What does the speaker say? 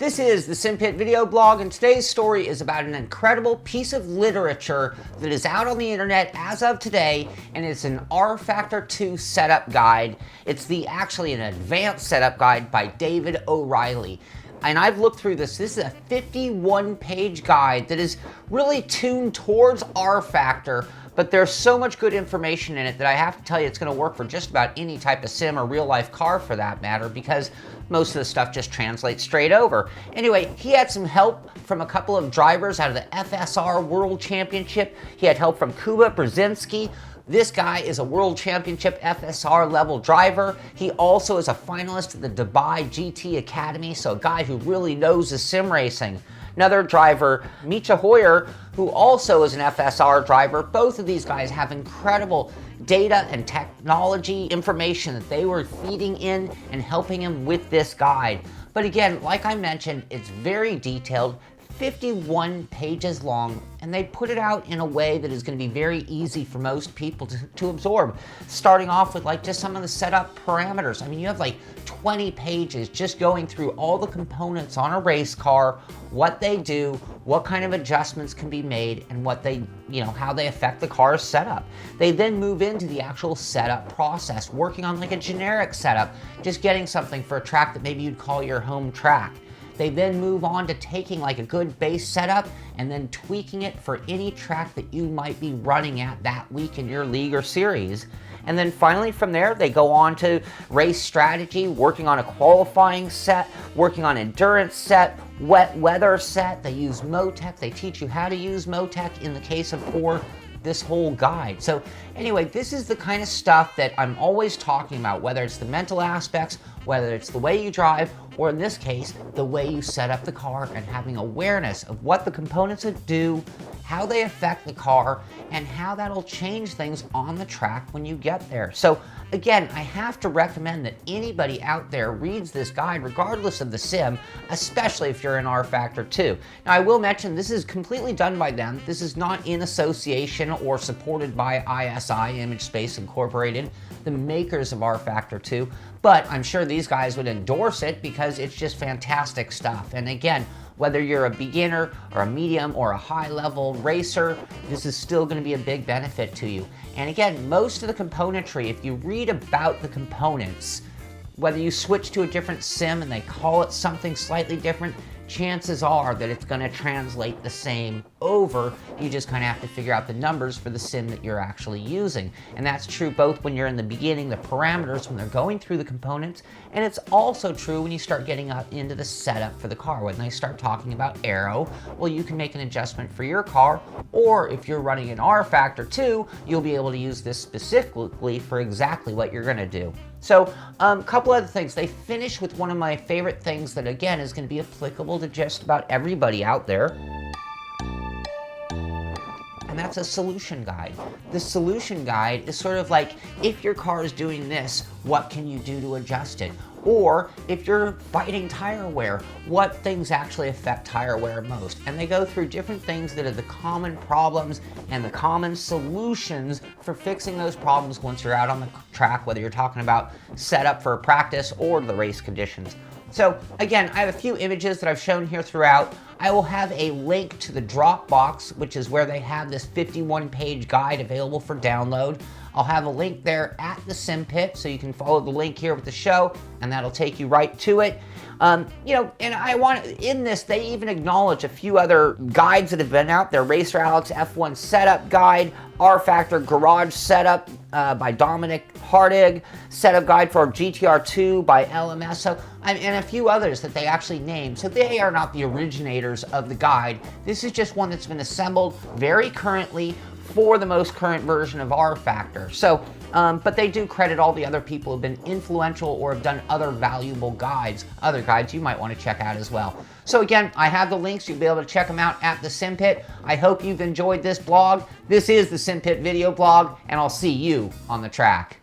This is the Simpit video blog, and today's story is about an incredible piece of literature that is out on the internet as of today, and it's an Rfactor 2 setup guide. It's actually an advanced setup guide by David O'Reilly. And I've looked through this. This is a 51-page guide that is really tuned towards Rfactor, but there's so much good information in it that I have to tell you it's going to work for just about any type of sim or real-life car for that matter, because most of the stuff just translates straight over. Anyway, he had some help from a couple of drivers out of the FSR World Championship. He had help from Kuba Brzezinski. This guy is a World Championship FSR level driver. He also is a finalist at the Dubai GT Academy, so a guy who really knows his sim racing. Another driver, Micha Hoyer, who also is an FSR driver. Both of these guys have incredible data and technology information that they were feeding in and helping him with this guide. But again, like I mentioned, it's very detailed, 51 pages long, and they put it out in a way that is going to be very easy for most people to absorb. Starting off with like just some of the setup parameters. I mean, you have like 20 pages just going through all the components on a race car, what they do, what kind of adjustments can be made, and what they, how they affect the car's setup. They then move into the actual setup process, working on like a generic setup, just getting something for a track that maybe you'd call your home track. They then move on to taking like a good base setup and then tweaking it for any track that you might be running at that week in your league or series. And then finally from there, they go on to race strategy, working on a qualifying set, working on endurance set, wet weather set. They use Motec. They teach you how to use Motec in the case of this whole guide. So anyway, this is the kind of stuff that I'm always talking about, whether it's the mental aspects, whether it's the way you drive, or in this case, the way you set up the car and having awareness of what the components do, how they affect the car, and how that'll change things on the track when you get there. So again, I have to recommend that anybody out there reads this guide regardless of the sim, especially if you're in Rfactor 2. Now I will mention this is completely done by them. This is not in association or supported by ISI, Image Space Incorporated, the makers of Rfactor 2, but I'm sure these guys would endorse it because it's just fantastic stuff. And again, whether you're a beginner or a medium or a high-level racer, this is still going to be a big benefit to you. And again, most of the componentry, if you read about the components, whether you switch to a different sim and they call it something slightly different, chances are that it's going to translate the same over. You just kind of have to figure out the numbers for the sim that you're actually using. And that's true both when you're in the beginning, the parameters, when they're going through the components, and it's also true when you start getting up into the setup for the car. When they start talking about aero, well, you can make an adjustment for your car, or if you're running an Rfactor 2, you'll be able to use this specifically for exactly what you're going to do. So a couple other things. They finish with one of my favorite things that again is going to be applicable to just about everybody out there, and that's a solution guide. The solution guide is sort of like, if your car is doing this, what can you do to adjust it? Or if you're fighting tire wear, what things actually affect tire wear most? And they go through different things that are the common problems and the common solutions for fixing those problems once you're out on the track, whether you're talking about setup for practice or the race conditions. So again, I have a few images that I've shown here throughout. I will have a link to the Dropbox, which is where they have this 51-page guide available for download. I'll have a link there at the Simpit, so you can follow the link here with the show, and that'll take you right to it. And I want, in this, they even acknowledge a few other guides that have been out there. Racer Alex F1 Setup Guide, Rfactor Garage Setup by Dominic Hardig, Setup Guide for GTR2 by LMS, and a few others that they actually named. So they are not the originators of the guide. This is just one that's been assembled very currently for the most current version of Rfactor. So, but they do credit all the other people who've been influential or have done other valuable guides, other guides you might want to check out as well. So again, I have the links. You'll be able to check them out at the Simpit. I hope you've enjoyed this blog. This is the Simpit video blog, and I'll see you on the track.